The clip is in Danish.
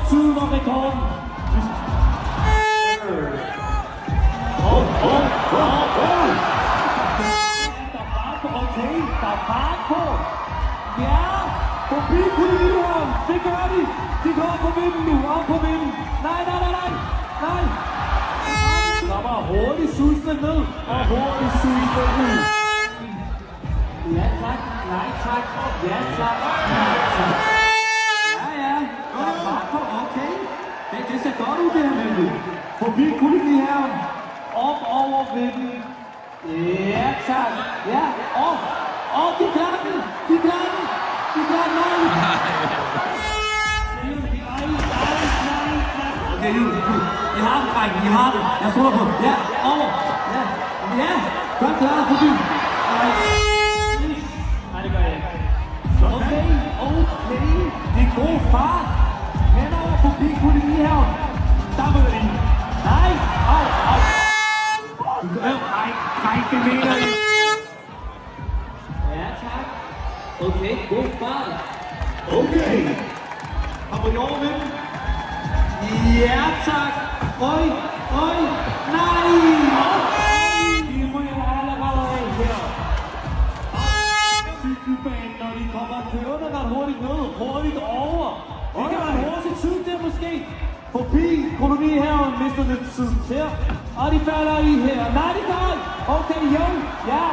tiden og rekorden. Okay, der er fart på. Ja, forbi kolonihøren. Det gør de. De kommer på vinden nu. Op på vinden. Nej. Der var hurtigt susende ned. Og hurtigt susende ud. Ja tak. Nej tak. Ja tak. Nej tak. Ja. Der er fart på. Okay. Det ser godt ud det her med. Forbi kolonihøren. Op over vinden. Ja, tak. Ja, de klarer den. Nej. Okay, Julie. I har den, drengen. I har den. Jeg tror på. Ja, over. Ja, godt klaret forbi. Nej, det gør jeg ikke. Okay. Det er god fart. Henover forbi kolonihøren. Der møder de. Nej, au. Nej, det mener I. Ja, tak. Okay, god fart. Okay. Kommer I over med den? Ja, tak. Øj. Nej. De ryger allerede af her. Cykelbanen, når de kommer kørende ret hurtigt ned, hurtigt over. Det kan være en hurtig tid der måske. Forbi kolonihøren mister lidt tid her. Og de falder i her. Nej, de gør. Okay, jo. Ja.